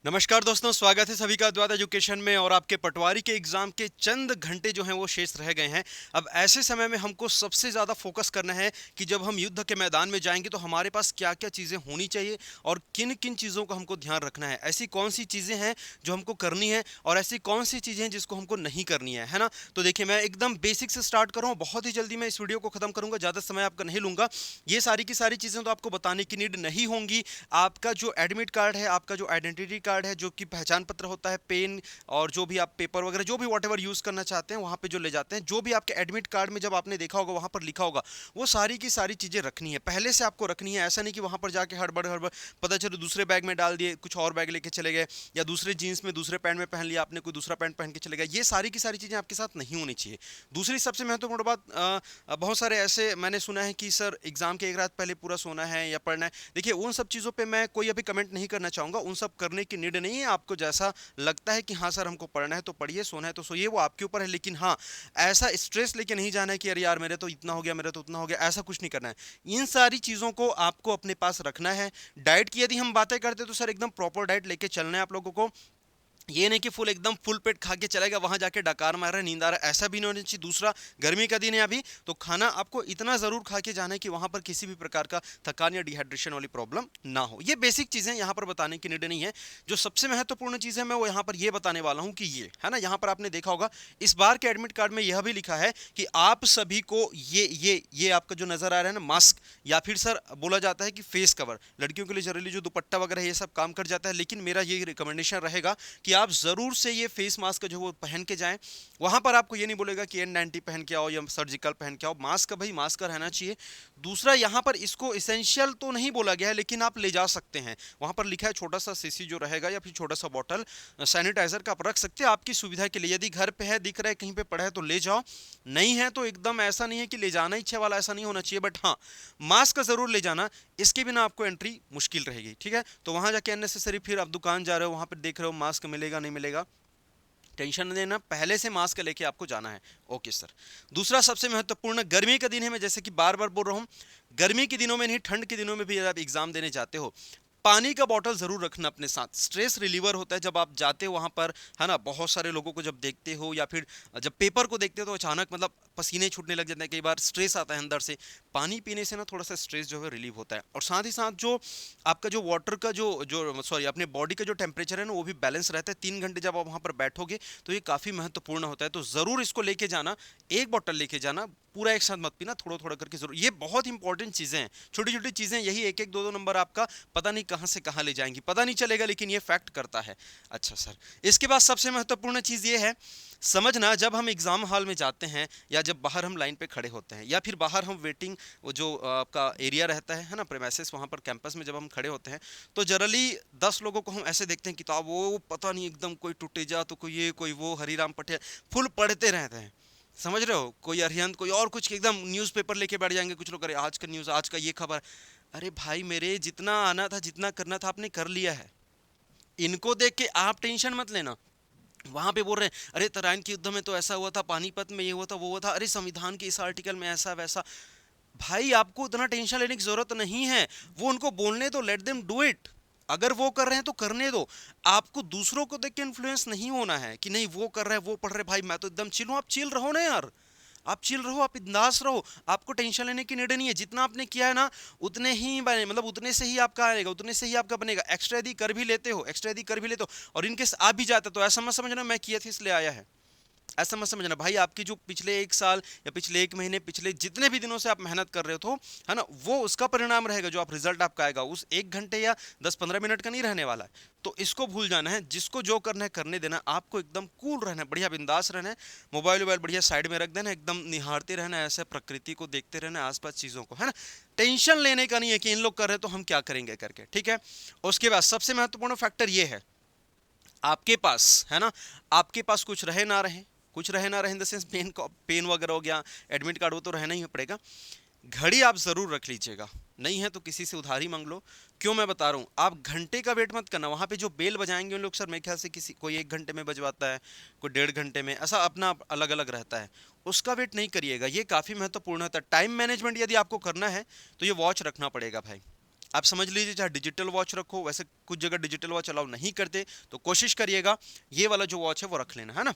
नमस्कार दोस्तों, स्वागत है सभी का द्वाद एजुकेशन में। और आपके पटवारी के एग्जाम के चंद घंटे जो हैं वो शेष रह गए हैं। अब ऐसे समय में हमको सबसे ज़्यादा फोकस करना है कि जब हम युद्ध के मैदान में जाएंगे तो हमारे पास क्या क्या चीज़ें होनी चाहिए और किन किन चीज़ों का हमको ध्यान रखना है। ऐसी कौन सी चीज़ें हैं जो हमको करनी है और ऐसी कौन सी चीज़ें हैं जिसको हमको नहीं करनी है ना। तो देखिए, मैं एकदम बेसिक से स्टार्ट कर रहा हूँ। बहुत ही जल्दी मैं इस वीडियो को खत्म करूँगा, ज़्यादा समय आपका नहीं लूँगा। ये सारी की सारी चीज़ें तो आपको बताने की नीड नहीं होंगी। आपका जो एडमिट कार्ड है, आपका जो आइडेंटिटी कार्ड है, जो कि पहचान पत्र होता है, पेन और जो भी आप पेपर वगैरह जो भी वॉट एवर यूज करना चाहते हैं वहां पे जो ले जाते हैं, जो भी आपके एडमिट कार्ड में जब आपने देखा होगा वहां पर लिखा होगा, वो सारी की सारी चीजें रखनी है, पहले से आपको रखनी है। ऐसा नहीं कि वहां पर जाके हड़बड़ हड़बड़ पता चले दूसरे बैग में डाल दिए, कुछ और बैग लेके चले गए, या दूसरे जीन्स में दूसरे पैंट में पहन लिया आपने, कोई दूसरा पैंट पहन के चले गए। ये सारी की सारी चीजें आपके साथ नहीं होनी चाहिए। दूसरी सबसे महत्वपूर्ण बात, बहुत सारे ऐसे मैंने सुना है कि सर एग्जाम के एक रात पहले पूरा सोना है या पढ़ना है। देखिए, उन सब चीज़ों पे मैं कोई अभी कमेंट नहीं करना चाहूँगा। उन सब करने की नीड नहीं है। आपको जैसा लगता है कि हाँ सर हमको पढ़ना है तो पढ़िए, सोना है तो सोइए, वो आपके ऊपर है। लेकिन हाँ, ऐसा स्ट्रेस लेके नहीं जाना है कि अरे यार मेरे तो इतना हो गया, मेरे तो उतना हो गया, ऐसा कुछ नहीं करना है। इन सारी चीज़ों को आपको अपने पास रखना है। डाइट की यदि हम बातें करते हैं तो सर एकदम प्रॉपर डाइट लेके चलना है आप लोगों को। ये नहीं कि फुल एकदम फुल पेट खा के चलेगा, वहां जाके डकार मार रहा है, नींद आ रहा है, ऐसा भी नहीं होना चाहिए। दूसरा, गर्मी का दिन है अभी, तो खाना आपको इतना जरूर खा के जाना है कि वहां पर किसी भी प्रकार का थकान या डिहाइड्रेशन वाली प्रॉब्लम ना हो। ये बेसिक चीजें यहाँ पर बताने की नीड नहीं है। जो सबसे महत्वपूर्ण चीज है मैं वो यहाँ पर ये बताने वाला हूँ कि ये है ना, यहाँ पर आपने देखा होगा इस बार के एडमिट कार्ड में यह भी लिखा है कि आप सभी को ये आपका जो नजर आ रहा है ना, मास्क, या फिर सर बोला जाता है कि फेस कवर, लड़कियों के लिए जनरली जो दुपट्टा वगैरह है ये सब काम कर जाता है। लेकिन मेरा ये रिकमेंडेशन रहेगा कि आप ज़रूर से ये फेस मास्क जो वो पहन के जाएं। वहां पर आपको ये नहीं बोलेगा कि N90 पहन के आओ या सर्जिकल पहन के आओ। मास्क का भाई मास्क का रहना चाहिए। दूसरा, यहाँ पर इसको इसेंशियल तो नहीं बोला गया है, लेकिन आप ले जा सकते हैं। वहां पर लिखा है छोटा सा सीसी जो रहेगा या फिर छोटा सा बॉटल सैनिटाइजर का आप रख सकते हैं आपकी सुविधा के लिए। यदि घर पे है, दिख रहा है, कहीं पे पड़ा है तो ले जाओ। नहीं है तो एकदम ऐसा नहीं है कि ले जाना ही छे वाला, ऐसा नहीं होना चाहिए। बट हाँ, मास्क जरूर ले जाना। इसके बिना आपको एंट्री मुश्किल रहेगी। ठीक है, तो वहां जाके अननेसेसरी फिर आप दुकान जा रहे हो, वहां पर देख रहे हो मास्क मिलेगा नहीं मिलेगा, टेंशन नहीं लेना, पहले से मास्क लेके आपको जाना है। Okay sir. दूसरा सबसे महत्वपूर्ण, गर्मी का दिन है, मैं जैसे कि बार बार बोल रहा हूँ, गर्मी के दिनों में नहीं, ठंड के दिनों में भी आप एग्जाम देने जाते हो, पानी का बॉटल जरूर रखना अपने साथ। स्ट्रेस रिलीवर होता है जब आप जाते हो वहां पर, है ना। बहुत सारे लोगों को जब देखते हो या फिर जब पेपर को देखते हो तो अचानक मतलब पसीने छूटने लग जाते हैं, कई बार स्ट्रेस आता है अंदर से। पानी पीने से ना थोड़ा सा स्ट्रेस जो है रिलीव होता है। और साथ ही साथ जो आपका जो वाटर का जो जो सॉरी अपने बॉडी का जो टेम्परेचर है ना वो भी बैलेंस रहता है। 3 घंटे जब आप वहाँ पर बैठोगे तो ये काफ़ी महत्वपूर्ण होता है। तो ज़रूर इसको लेके जाना, एक बॉटल लेके जाना, पूरा एक साथ मत पीना, थोड़ा थोड़ा करके जरूर। ये बहुत इंपॉर्टेंट चीज़ें हैं, छोटी छोटी चीज़ें, यही एक एक दो दो नंबर आपका पता नहीं कहाँ से कहाँ ले जाएंगी, पता नहीं चलेगा, लेकिन ये फैक्ट करता है। अच्छा सर, इसके बाद सबसे महत्वपूर्ण चीज़ ये है, समझना, जब हम एग्ज़ाम हॉल में जाते हैं या जब बाहर हम लाइन पे खड़े होते हैं या फिर बाहर हम वेटिंग, वो जो आपका एरिया रहता है ना, प्रेमाइसेस, वहाँ पर कैंपस में जब हम खड़े होते हैं तो जनरली 10 लोगों को हम ऐसे देखते हैं, किताब वो पता नहीं एकदम कोई टूटे जा तो कोई ये कोई वो, हरीराम पटेल फुल पढ़ते रहते हैं। समझ रहे हो, कोई अरिहंत, कोई और कुछ एकदम न्यूज़पेपर लेके बैठ जाएंगे कुछ लोग, अरे आज का न्यूज़, आज का ये खबर। अरे भाई मेरे, जितना आना था जितना करना था आपने कर लिया है। इनको देख के आप टेंशन मत लेना। वहां पे बोल रहे हैं अरे तराइन के युद्ध में तो ऐसा हुआ था, पानीपत में ये हुआ था वो हुआ था, अरे संविधान के इस आर्टिकल में ऐसा वैसा। भाई आपको उतना टेंशन लेने की जरूरत नहीं है। वो उनको बोलने दो, लेट देम डू इट। अगर वो कर रहे हैं तो करने दो। आपको दूसरों को देख के इन्फ्लुएंस नहीं होना है कि नहीं वो कर रहे हैं वो पढ़ रहे, भाई मैं तो एकदम चिल हूं। आप चिल रहो ना यार, आप चिल रहो, आप बिंदास रहो। आपको टेंशन लेने की नीड नहीं है। जितना आपने किया है ना उतने ही बने, मतलब उतने से ही आपका आएगा, उतने से ही आपका बनेगा। एक्स्ट्रा यदि कर भी लेते हो, एक्स्ट्रा यदि कर भी लेते हो और इनकेस आ भी जाता तो ऐसा मत समझना मैं किया था इसलिए आया है, ऐसा मत समझना। भाई आपकी जो पिछले 1 साल या पिछले 1 महीने, पिछले जितने भी दिनों से आप मेहनत कर रहे हो, है ना, वो उसका परिणाम रहेगा। जो आप रिजल्ट आपका आएगा उस 1 घंटे या 10-15 मिनट का नहीं रहने वाला है। तो इसको भूल जाना है। जिसको जो करना है करने देना। आपको एकदम कूल रहना है, बढ़िया बिंदास रहना है। मोबाइल वोबाइल बढ़िया साइड में रख देना, एकदम निहारते रहना है, ऐसे प्रकृति को देखते रहना है, आसपास चीज़ों को, है ना। टेंशन लेने का नहीं है कि इन लोग कर रहे हैं तो हम क्या करेंगे करके। ठीक है। उसके बाद सबसे महत्वपूर्ण फैक्टर ये है, आपके पास, है ना, आपके पास कुछ रहे ना रहे, कुछ रहे ना रहे in the sense pen, pen वगैरह हो गया, एडमिट कार्ड, वो तो रहना ही पड़ेगा। घड़ी आप जरूर रख लीजिएगा, नहीं है तो किसी से उधारी मांग लो। क्यों मैं बता रहा हूँ, आप घंटे का वेट मत करना। वहां पे जो बेल बजाएंगे उन लोग, सर मेरे ख्याल से किसी कोई 1 घंटे में बजवाता है, कोई 1.5 घंटे में, ऐसा अपना अलग अलग रहता है। उसका वेट नहीं करिएगा, ये काफी महत्वपूर्ण होता है। टाइम मैनेजमेंट यदि आपको करना है तो ये वॉच रखना पड़ेगा भाई। आप समझ लीजिए, चाहे डिजिटल वॉच रखो, वैसे कुछ जगह डिजिटल वॉच अलाउ नहीं करते, तो कोशिश करिएगा ये वाला जो वॉच है वो रख लेना, है ना।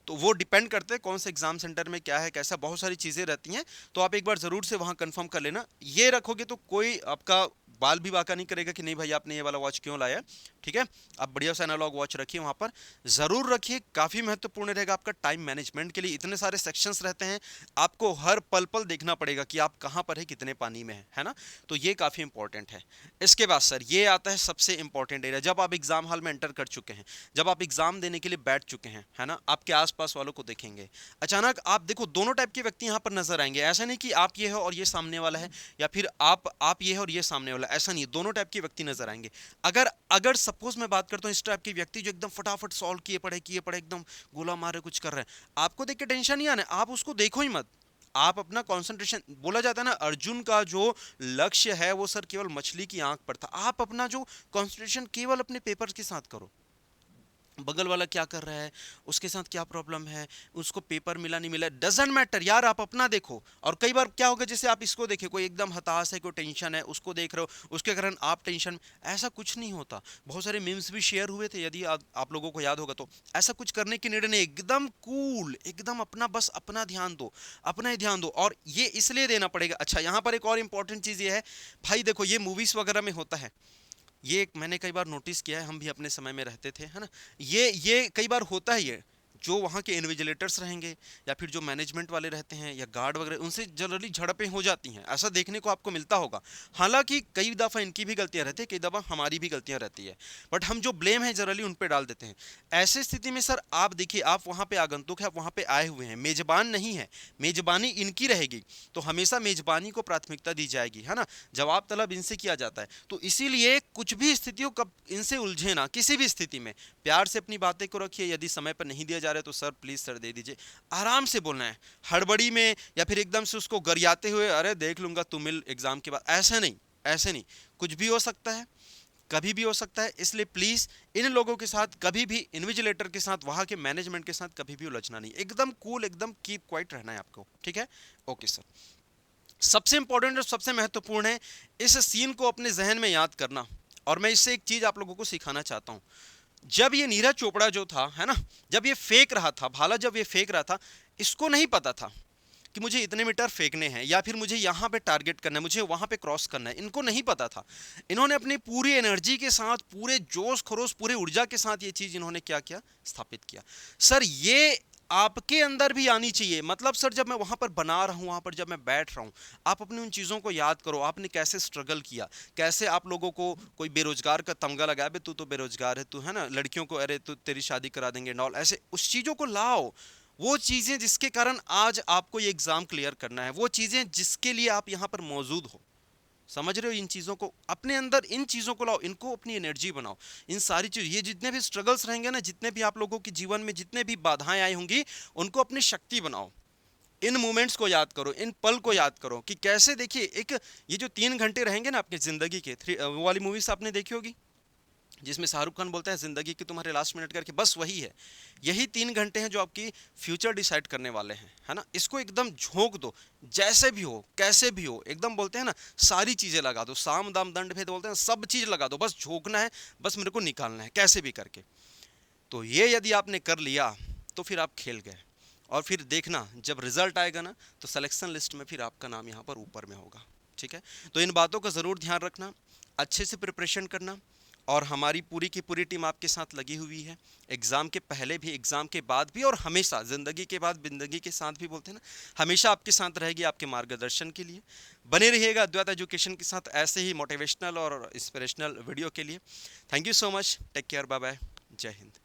तो वो डिपेंड करते हैं कौन से एग्जाम सेंटर में क्या है कैसा, बहुत सारी चीज़ें रहती हैं, तो आप एक बार ज़रूर से वहाँ कंफर्म कर लेना। ये रखोगे तो कोई आपका बाल भी बाका नहीं करेगा कि नहीं भाई आपने ये वाला वॉच क्यों लाया। ठीक है, आप बढ़िया सा एनालॉग वॉच रखिए वहाँ पर, ज़रूर रखिए, काफ़ी महत्वपूर्ण रहेगा आपका टाइम मैनेजमेंट के लिए। इतने सारे सेक्शंस रहते हैं, आपको हर पल पल देखना पड़ेगा कि आप कहाँ पर है, कितने पानी में है ना। तो ये काफ़ी इंपॉर्टेंट है। इसके बाद सर ये आता है सबसे इंपॉर्टेंट एरिया, जब आप एग्जाम हॉल में एंटर कर चुके हैं, जब आप एग्जाम देने के लिए बैठ चुके हैं, है ना, आपके आसपास वालों को देखेंगे, अचानक आप देखो दोनों टाइप के व्यक्ति यहाँ पर नजर आएंगे। ऐसा नहीं कि आप ये हो और ये सामने वाला है, या फिर आप ये हो और ये सामने वाला, ऐसा नहीं, दोनों टाइप के व्यक्ति नजर आएंगे। अगर अगर सपोज मैं बात करता हूँ इस टाइप के व्यक्ति जो एकदम फटाफट सॉल्व किए पड़े एकदम गोला मारे कुछ कर रहे हैं, आपको देख के टेंशन नहीं आना, आप उसको देखो ही मत। आप अपना कंसंट्रेशन, बोला जाता है ना अर्जुन का जो लक्ष्य है वो सर केवल मछली की आंख पर था, आप अपना जो कंसंट्रेशन केवल अपने पेपर के साथ करो। बगल वाला क्या कर रहा है, उसके साथ क्या प्रॉब्लम है, उसको पेपर मिला नहीं मिला, डजेंट मैटर यार, आप अपना देखो। और कई बार क्या होगा, जैसे आप इसको देखे, कोई एकदम हताश है, कोई टेंशन है, उसको देख रहे हो, उसके कारण आप टेंशन, ऐसा कुछ नहीं होता। बहुत सारे मीम्स भी शेयर हुए थे, यदि आप लोगों को याद होगा तो। ऐसा कुछ करने की निर्णय एकदम कूल, एकदम अपना, बस अपना ध्यान दो, अपना ही ध्यान दो। और ये इसलिए देना पड़ेगा। अच्छा, यहाँ पर एक और इंपॉर्टेंट चीज़ ये है भाई, देखो ये मूवीज़ वगैरह में होता है, ये एक मैंने कई बार नोटिस किया है, हम भी अपने समय में रहते थे, है ना। ये कई बार होता है, ये जो वहाँ के इन्विजिलेटर्स रहेंगे या फिर जो मैनेजमेंट वाले रहते हैं या गार्ड वगैरह, उनसे जनरली झड़पें हो जाती हैं, ऐसा देखने को आपको मिलता होगा। हालांकि कई दफ़ा इनकी भी गलतियां रहती है, कई दफ़ा हमारी भी गलतियां रहती है, बट हम जो ब्लेम है जनरली उन पे डाल देते हैं। ऐसी स्थिति में सर आप देखिए, आप वहाँ पे आगंतुक है, आप वहाँ पे आए हुए हैं, मेजबान नहीं है, मेजबानी इनकी रहेगी, तो हमेशा मेजबानी को प्राथमिकता दी जाएगी, है ना। जवाब तलब इनसे किया जाता है, तो इसीलिए कुछ भी स्थितियों कब इनसे उलझे ना, किसी भी स्थिति में प्यार से अपनी बातें को रखिए। यदि समय पर नहीं दिया जा रहा है तो सर प्लीज सर दे दीजिए, आराम से बोलना है, हड़बड़ी में या फिर एकदम से उसको गरियाते हुए अरे देख लूंगा तू मिल एग्जाम के बाद, ऐसे नहीं, ऐसे नहीं। कुछ भी हो सकता है, कभी भी हो सकता है, इसलिए प्लीज इन लोगों के साथ कभी भी, इन्विजिलेटर के साथ, वहां के मैनेजमेंट के साथ कभी भी उलझना नहीं, एकदम कूल, एकदम कीप क्वाइट रहना है आपको, ठीक है। ओके सर, सबसे इंपॉर्टेंट और सबसे महत्वपूर्ण है इस सीन को अपने जहन में याद करना। और मैं इससे एक चीज आप लोगों को सिखाना चाहता हूं। जब ये नीरज चोपड़ा जो था, है ना, जब ये फेंक रहा था भाला, जब ये फेंक रहा था, इसको नहीं पता था कि मुझे इतने मीटर फेंकने हैं या फिर मुझे यहाँ पे टारगेट करना है, मुझे वहाँ पे क्रॉस करना है, इनको नहीं पता था। इन्होंने अपनी पूरी एनर्जी के साथ, पूरे जोश खरोश, पूरे ऊर्जा के साथ ये चीज़ इन्होंने क्या किया, स्थापित किया। सर ये आपके अंदर भी आनी चाहिए। मतलब सर जब मैं वहाँ पर बना रहा हूँ, वहाँ पर जब मैं बैठ रहा हूँ, आप अपनी उन चीज़ों को याद करो, आपने कैसे स्ट्रगल किया, कैसे आप लोगों को कोई बेरोजगार का तमगा लगाया, बे तू तो बेरोजगार है, तू है ना, लड़कियों को अरे तू तेरी शादी करा देंगे नॉल, ऐसे उस चीज़ों को लाओ। वो चीज़ें जिसके कारण आज आपको ये एग्ज़ाम क्लियर करना है, वो चीज़ें जिसके लिए आप यहाँ पर मौजूद हो, समझ रहे हो। इन चीज़ों को अपने अंदर, इन चीज़ों को लाओ, इनको अपनी एनर्जी बनाओ। इन सारी चीज़, ये जितने भी स्ट्रगल्स रहेंगे ना, जितने भी आप लोगों के जीवन में जितने भी बाधाएं आई होंगी, उनको अपनी शक्ति बनाओ। इन मोमेंट्स को याद करो, इन पल को याद करो कि कैसे, देखिए एक ये जो 3 घंटे रहेंगे ना आपकी ज़िंदगी के, वो वाली मूवीज आपने देखी होगी जिसमें शाहरुख खान बोलता है जिंदगी के तुम्हारे लास्ट मिनट करके, बस वही है। यही 3 घंटे हैं जो आपकी फ्यूचर डिसाइड करने वाले हैं, है ना। इसको एकदम झोंक दो, जैसे भी हो कैसे भी हो, एकदम बोलते हैं ना, सारी चीज़ें लगा दो, साम दाम दंड भेद बोलते हैं, सब चीज़ लगा दो, बस झोंकना है, बस मेरे को निकालना है कैसे भी करके। तो ये यदि आपने कर लिया तो फिर आप खेल गए। और फिर देखना जब रिजल्ट आएगा ना, तो सिलेक्शन लिस्ट में फिर आपका नाम यहाँ पर ऊपर में होगा, ठीक है। तो इन बातों का ज़रूर ध्यान रखना, अच्छे से प्रिपरेशन करना। और हमारी पूरी की पूरी टीम आपके साथ लगी हुई है, एग्ज़ाम के पहले भी, एग्ज़ाम के बाद भी, और हमेशा ज़िंदगी के बाद ज़िंदगी के साथ भी, बोलते हैं ना, हमेशा आपके साथ रहेगी, आपके मार्गदर्शन के लिए। बने रहिएगा अद्वैत एजुकेशन के साथ ऐसे ही मोटिवेशनल और इंस्पिरेशनल वीडियो के लिए। Thank you so much, take care, bye bye, जय हिंद।